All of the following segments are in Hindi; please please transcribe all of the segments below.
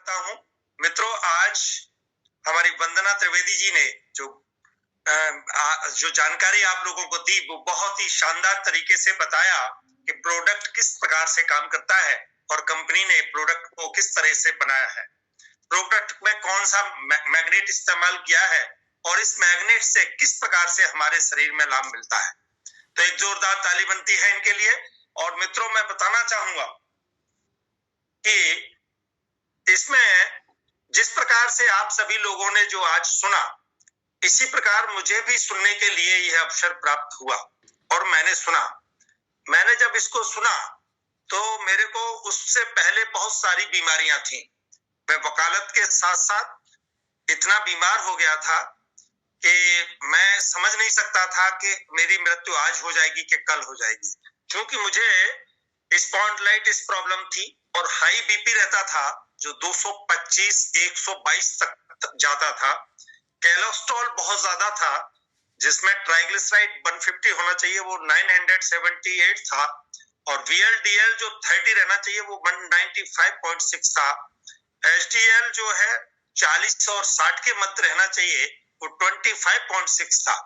करता हूं। मित्रों, आज हमारी वंदना त्रिवेदी जी ने जो जानकारी आप लोगों को दी वो बहुत ही शानदार तरीके से बताया कि प्रोडक्ट किस प्रकार से काम करता है और कंपनी ने प्रोडक्ट को किस तरह से बनाया है, प्रोडक्ट में कौन सा मैग्नेट इस्तेमाल किया है और इस मैग्नेट से किस प्रकार से हमारे शरीर में लाभ मिलता है। तो एक जोरदार ताली बनती है इनके लिए। और मित्रों, मैं बताना चाहूंगा कि इसमें जिस प्रकार से आप सभी लोगों ने जो आज सुना, इसी प्रकार मुझे भी सुनने के लिए यह अवसर प्राप्त हुआ और मैंने सुना। मैंने जब इसको सुना तो मेरे को उससे पहले बहुत सारी बीमारियां थी। मैं वकालत के साथ साथ इतना बीमार हो गया था कि मैं समझ नहीं सकता था कि मेरी मृत्यु आज हो जाएगी कि कल हो जाएगी, क्योंकि मुझे स्पॉन्डिलाइटिस प्रॉब्लम थी और हाई बीपी रहता था जो 225 122 तक जाता था। कोलेस्ट्रॉल बहुत ज्यादा था, जिसमें ट्राइग्लिसराइड 150 होना चाहिए, वो 978 था और VLDL जो 30 रहना चाहिए वो 195.6 था। HDL जो है 40 और 60 के मध्य रहना चाहिए, वो 25.6 था।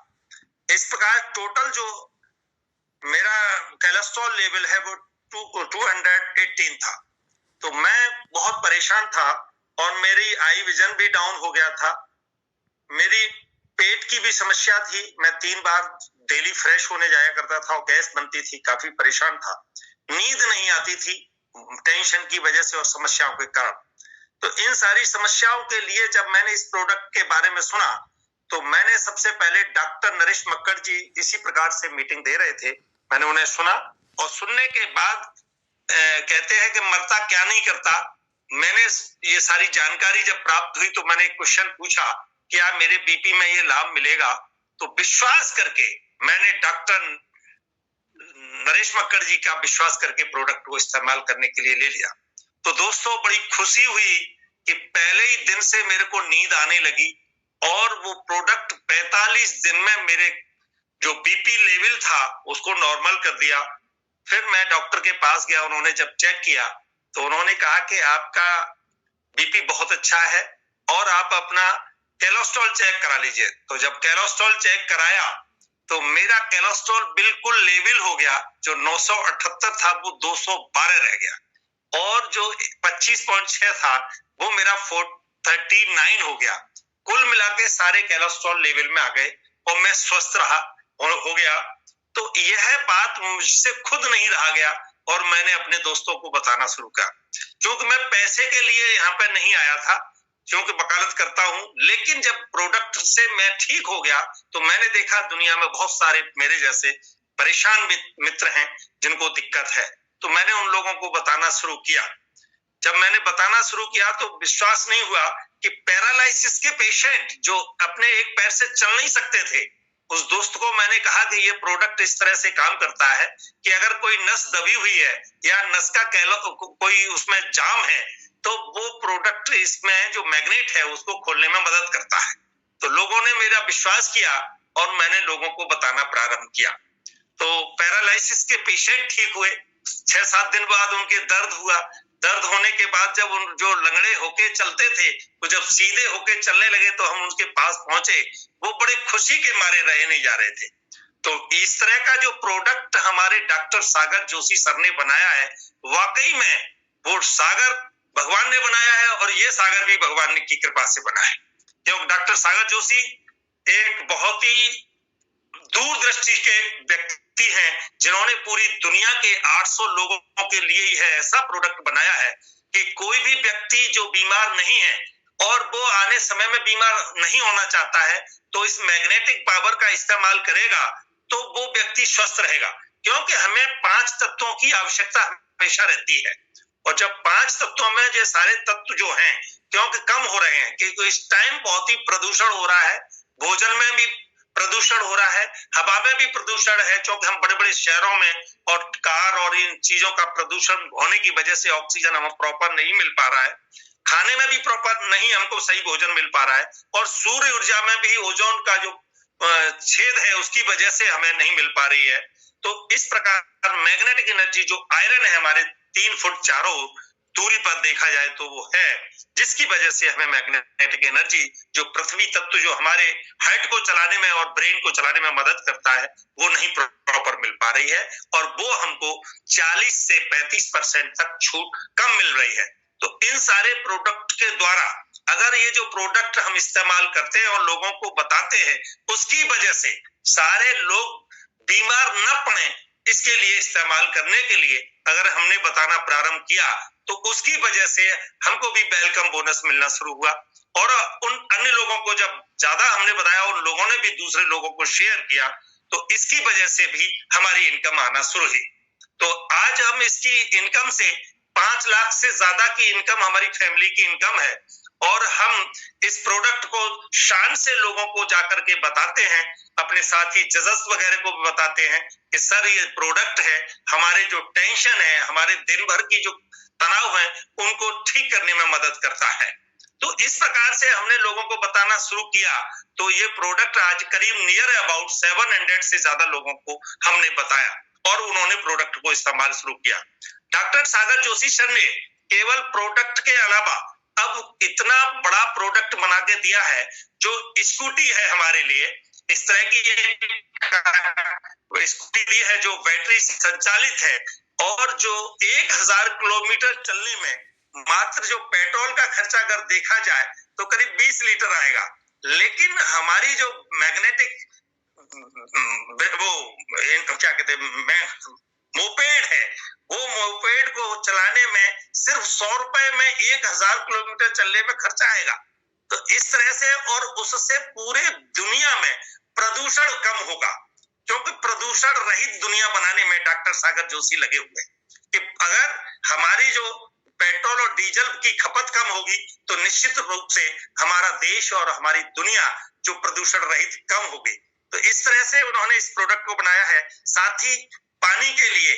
इस प्रकार टोटल जो मेरा कोलेस्ट्रॉल लेवल है वो 218 था। तो मैं बहुत परेशान था और मेरी आई विजन भी डाउन हो गया था। मेरी पेट की भी समस्या थी, मैं 3 बार डेली फ्रेश होने जाया करता था और गैस बनती थी, काफी परेशान था। नींद नहीं आती थी टेंशन की वजह से और समस्याओं के कारण। तो इन सारी समस्याओं के लिए जब मैंने इस प्रोडक्ट के बारे में सुना तो मैंने सबसे पहले डॉक्टर नरेश मक्कड़ जी इसी प्रकार से मीटिंग दे रहे थे, मैंने उन्हें सुना और सुनने के बाद कहते हैं कि मरता क्या नहीं करता। मैंने ये सारी जानकारी जब प्राप्त हुई तो मैंने एक क्वेश्चन पूछा, क्या मेरे बीपी में ये लाभ मिलेगा? तो विश्वास करके मैंने डॉक्टर नरेश मक्कड़ जी का विश्वास करके प्रोडक्ट को इस्तेमाल करने के लिए ले लिया। तो दोस्तों, बड़ी खुशी हुई कि पहले ही दिन से मेरे को नींद आने लगी और वो प्रोडक्ट 45 दिन में मेरे जो बीपी लेवल था उसको नॉर्मल कर दिया। फिर मैं डॉक्टर के पास गया, उन्होंने जब चेक किया तो उन्होंने कहा कि आपका बीपी बहुत अच्छा है और आप अपना कोलेस्ट्रॉल चेक करा लीजिए। तो जब कोलेस्ट्रॉल चेक कराया तो मेरा कोलेस्ट्रॉल बिल्कुल लेवल हो गया, जो 978 था वो 212 रह गया और जो 25.6 था वो मेरा 439 हो गया। कुल मिला के सारे कोलेस्ट्रॉल लेवल में आ गए और मैं स्वस्थ रहा और हो गया। तो यह बात मुझसे खुद नहीं रहा गया और मैंने अपने दोस्तों को बताना शुरू किया, क्योंकि मैं पैसे के लिए यहाँ पे नहीं आया था, क्योंकि वकालत करता हूं। लेकिन जब प्रोडक्ट से मैं ठीक हो गया तो मैंने देखा दुनिया में बहुत सारे मेरे जैसे परेशान मित्र हैं जिनको दिक्कत है, तो मैंने उन लोगों को बताना शुरू किया। जब मैंने बताना शुरू किया तो विश्वास नहीं हुआ कि पैरालिसिस के पेशेंट जो अपने एक पैर से चल नहीं सकते थे, उस दोस्त को मैंने कहा कि ये प्रोडक्ट इस तरह से काम करता है कि अगर कोई नस दबी हुई है या नस का कोई उसमें जाम है तो वो प्रोडक्ट इसमें जो मैग्नेट है उसको खोलने में मदद करता है। तो लोगों ने मेरा विश्वास किया और मैंने लोगों को बताना प्रारंभ किया। तो पैरालिसिस के पेशेंट ठीक हुए, 6-7 दिन बाद उनके दर्द हुआ। दर्द होने के बाद जब उन जो लंगड़े होके चलते थे तो जब सीधे होके चलने लगे तो हम उनके पास पहुंचे, वो बड़े खुशी के मारे रहे नहीं जा रहे थे। तो इस तरह का जो प्रोडक्ट हमारे डॉक्टर सागर जोशी सर ने बनाया है, वाकई में वो सागर भगवान ने बनाया है और ये सागर भी भगवान की कृपा से बना है, क्योंकि डॉक्टर सागर जोशी एक बहुत ही दूरदृष्टि के व्यक्ति हैं जिन्होंने पूरी दुनिया के 800 लोगों के लिए ही है ऐसा प्रोडक्ट बनाया है कि कोई भी व्यक्ति जो बीमार नहीं है और वो आने समय में बीमार नहीं होना चाहता है तो इस मैग्नेटिक पावर का इस्तेमाल करेगा तो वो व्यक्ति स्वस्थ रहेगा, क्योंकि हमें 5 तत्वों की आवश्यकता हमेशा रहती है। और जब 5 तत्वों में ये सारे तत्व जो हैं क्योंकि कम हो रहे हैं, क्योंकि इस टाइम बहुत ही प्रदूषण हो रहा है, भोजन में भी प्रदूषण हो रहा है, हवा में भी प्रदूषण है, क्योंकि हम बड़े बड़े शहरों में और कार और इन चीजों का प्रदूषण होने की वजह से ऑक्सीजन हमें प्रॉपर नहीं मिल पा रहा है, खाने में भी प्रॉपर नहीं हमको सही भोजन मिल पा रहा है और सूर्य ऊर्जा में भी ओजोन का जो छेद है उसकी वजह से हमें नहीं मिल पा रही है। तो इस प्रकार मैग्नेटिक एनर्जी जो आयरन है हमारे 3 फुट चारों, दूरी पर देखा जाए तो वो है, जिसकी वजह से हमें मैग्नेटिक एनर्जी जो पृथ्वी तत्व जो हमारे हार्ट को चलाने में और ब्रेन को चलाने में मदद करता है वो नहीं प्रॉपर मिल पा रही है, और वो हमको 40 से 35% तक छूट कम मिल रही है। तो इन सारे प्रोडक्ट के द्वारा अगर ये जो प्रोडक्ट हम इस्तेमाल करते हैं और लोगों को बताते हैं, उसकी वजह से सारे लोग बीमार न पड़े, इसके लिए इस्तेमाल करने के लिए अगर हमने बताना प्रारंभ किया तो उसकी वजह से हमको भी वेलकम बोनस मिलना शुरू हुआ, और उन अन्य लोगों को जब ज्यादा हमने बताया, उन लोगों ने भी दूसरे लोगों को शेयर किया, तो इसकी वजह से भी हमारी इनकम आना शुरू हुई। तो आज हम इसकी इनकम से 5 लाख से ज्यादा की इनकम हमारी फैमिली की इनकम है, और हम इस प्रोडक्ट को शान से लोगों को जाकर के बताते हैं, अपने साथी जजेस वगैरह को भी बताते हैं कि सर ये प्रोडक्ट है, हमारे जो टेंशन है, हमारे दिन भर की जो तनाव है, उनको ठीक करने में मदद करता है। तो इस प्रकार से हमने लोगों को बताना शुरू किया, तो ये प्रोडक्ट आज करीब नियर अबाउट 700 से ज्यादा लोगों को हमने बताया और उन्होंने प्रोडक्ट को इस्तेमाल शुरू किया। डॉक्टर सागर जोशी सर ने केवल प्रोडक्ट के अलावा अब इतना बड़ा प्रोडक्ट बना के दिया है, जो स्कूटी है हमारे लिए, इस तरह की स्कूटी दी है जो बैटरी संचालित है, और जो 1000 किलोमीटर चलने में मात्र जो पेट्रोल का खर्चा अगर देखा जाए तो करीब 20 लीटर आएगा, लेकिन हमारी जो मैग्नेटिक वो क्या कहते हैं मोपेड है, वो मोपेड को चलाने में सिर्फ 100 रुपए में 1000 किलोमीटर चलने में खर्चा आएगा। तो इस तरह से, और उससे पूरे दुनिया में प्रदूषण कम होगा, क्योंकि प्रदूषण रहित दुनिया बनाने में डॉक्टर सागर जोशी लगे हुए हैं कि अगर हमारी जो पेट्रोल और डीजल की खपत कम होगी तो निश्चित रूप से हमारा देश और हमारी दुनिया जो प्रदूषण रहित कम होगी। तो इस तरह से उन्होंने इस प्रोडक्ट को बनाया है। साथ ही पानी के लिए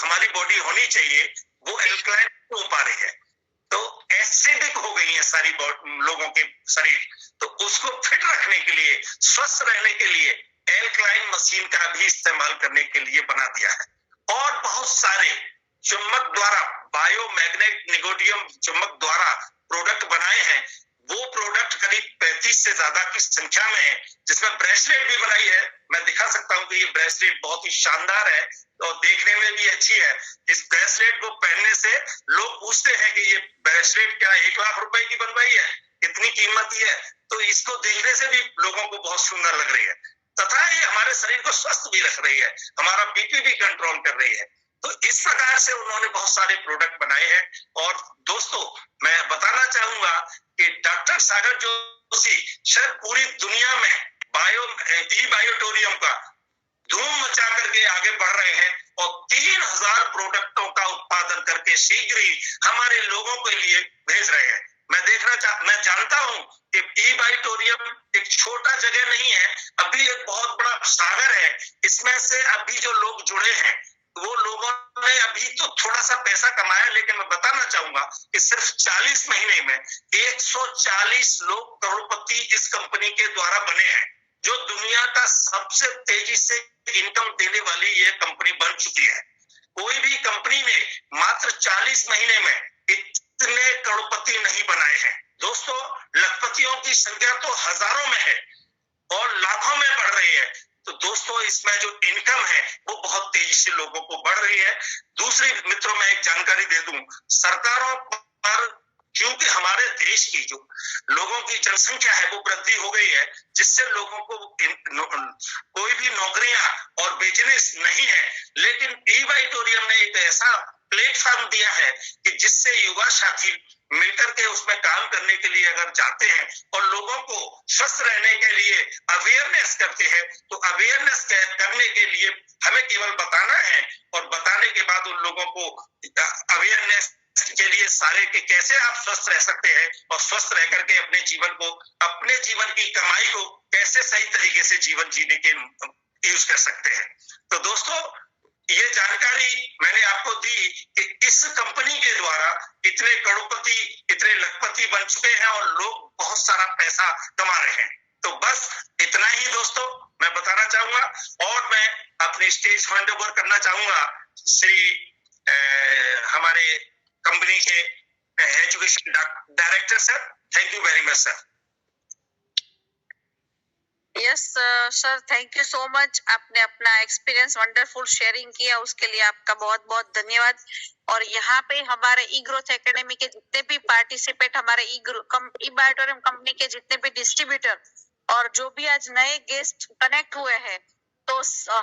हमारी बॉडी होनी चाहिए, वो एल्कलाइन हो पा रही है, तो एसिडिक हो गई है सारी लोगों के शरीर, तो उसको फिट रखने के लिए, स्वस्थ रहने के लिए एल्कलाइन मशीन का भी इस्तेमाल करने के लिए बना दिया है। और बहुत सारे चुंबक द्वारा, बायोमैग्नेट निगोडियम चुंबक द्वारा प्रोडक्ट बनाए हैं, वो प्रोडक्ट करीब 35 से ज्यादा की संख्या में है, जिसमें ब्रेसलेट भी बनाई है। मैं दिखा सकता हूं कि ये ब्रेसलेट बहुत ही शानदार है और देखने में भी अच्छी है। इस ब्रेसलेट को पहनने से लोग पूछते हैं कि ये ब्रेसलेट क्या 1 लाख रुपए की बनवाई है, इतनी कीमती है, तो इसको देखने से भी लोगों को बहुत सुंदर लग रही है, तथा ये हमारे शरीर को स्वस्थ भी रख रही है, हमारा बीपी भी कंट्रोल कर रही है। तो इस प्रकार से उन्होंने बहुत सारे प्रोडक्ट बनाए हैं। और दोस्तों, मैं बताना चाहूंगा कि डॉक्टर सागर जोशी शायद पूरी दुनिया में बायोटोरियम का धूम मचा करके आगे बढ़ रहे हैं, और 3000 प्रोडक्टों का उत्पादन करके शीघ्र ही हमारे लोगों के लिए भेज रहे हैं। मैं जानता हूं कि ई-बायोटोरियम एक छोटा जगह नहीं है, अभी एक बहुत बड़ा सागर है। इसमें से अभी जो लोग जुड़े हैं वो लोगों ने अभी तो थोड़ा सा पैसा कमाया, लेकिन मैं बताना चाहूंगा कि सिर्फ 40 महीने में 140 लोग करोड़पति इस कंपनी के द्वारा बने हैं, जो दुनिया का सबसे तेजी से इनकम देने वाली ये कंपनी बन चुकी है। कोई भी कंपनी ने मात्र 40 महीने में इतने करोड़पति नहीं बनाए हैं। दोस्तों, लखपतियों की संख्या तो हजारों में है और लाखों में बढ़ रही है। तो दोस्तों, इसमें जो इनकम है वो बहुत तेजी से लोगों को बढ़ रही है। दूसरी मित्रों, मैं एक जानकारी दे दूं, सरकारों पर, क्योंकि हमारे देश की जो लोगों की जनसंख्या है वो वृद्धि हो गई है, जिससे लोगों को कोई भी नौकरियां और बिजनेस नहीं है, लेकिन ई-बायोटोरियम ने एक ऐसा प्लेटफॉर्म दिया है कि जिससे युवा साथी मिलकर के उसमें काम करने के लिए अगर जाते हैं और लोगों को स्वस्थ रहने के लिए अवेयरनेस करते हैं, तो अवेयरनेस करने के लिए हमें केवल बताना है, और बताने के बाद उन लोगों को अवेयरनेस के लिए सारे के कैसे आप स्वस्थ रह सकते हैं और स्वस्थ रह करके अपने जीवन को, अपने जीवन की कमाई को कैसे सही तरीके से जीवन जीने के यूज कर सकते हैं। तो दोस्तों, ये जानकारी मैंने आपको दी कि इस कंपनी के द्वारा इतने करोड़पति, इतने लखपति बन चुके हैं और लोग बहुत सारा पैसा कमा रहे हैं। तो बस इतना ही दोस्तों मैं बताना चाहूंगा, और मैं अपनी स्टेज हैंड ओवर करना चाहूंगा श्री हमारे कंपनी के education director sir. Thank you very much sir. Yes sir, thank you so much. आपने अपना एक्सपीरियंस वंडरफुल शेयरिंग किया, उसके लिए आपका बहुत बहुत धन्यवाद। और यहाँ पे हमारे ई ग्रोथ एकेडमी के जितने भी पार्टिसिपेट, हमारे ई बायोटोरियम कंपनी के जितने भी डिस्ट्रीब्यूटर और जो भी आज नए गेस्ट कनेक्ट हुए हैं, तो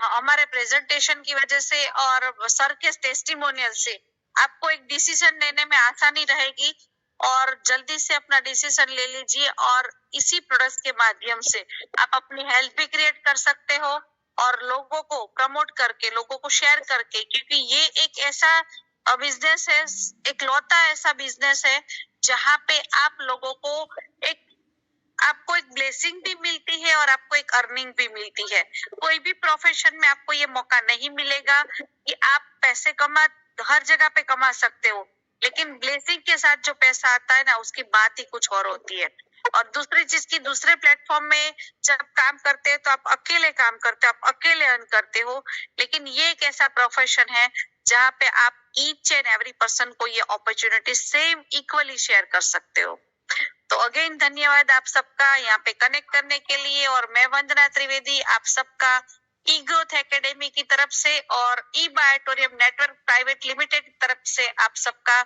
हमारे प्रेजेंटेशन की वजह से और सर के टेस्टिमोनियल से आपको एक डिसीजन लेने में आसानी रहेगी और जल्दी से अपना डिसीजन ले लीजिए। और इसी प्रोडक्ट के माध्यम से आप अपनी हेल्थ भी क्रिएट कर सकते हो और लोगों को प्रमोट करके, लोगों को शेयर करके, क्योंकि ये एक ऐसा बिजनेस है, एक लौता ऐसा बिजनेस है जहाँ पे आप लोगों को आपको एक ब्लेसिंग भी मिलती है और आपको एक अर्निंग भी मिलती है। कोई भी प्रोफेशन में आपको ये मौका नहीं मिलेगा कि आप पैसे हर जगह पे कमा सकते हो, लेकिन ब्लेसिंग के साथ जो पैसा आता है ना, उसकी बात ही कुछ और होती है। और दूसरी चीज की, दूसरे प्लेटफॉर्म में जब काम करते हैं तो आप अकेले काम करते हो, आप अकेले अर्न करते हो, लेकिन ये एक ऐसा प्रोफेशन है जहाँ पे आप ईच एंड एवरी पर्सन को ये अपॉर्चुनिटी सेम इक्वली शेयर कर सकते हो। तो अगेन धन्यवाद आप सबका यहाँ पे कनेक्ट करने के लिए। और मैं वंदना त्रिवेदी आप सबका ई ग्रोथ एकेडमी की तरफ से और ई बायोटोरियम नेटवर्क प्राइवेट लिमिटेड की तरफ से आप सबका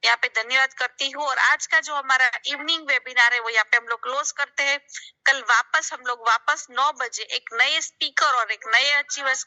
यहाँ पे धन्यवाद करती हूँ। और आज का जो हमारा इवनिंग वेबिनार है वो यहाँ पे हम लोग क्लोज करते हैं। कल हम लोग वापस 9 बजे एक नए स्पीकर और एक नए अचीवर्स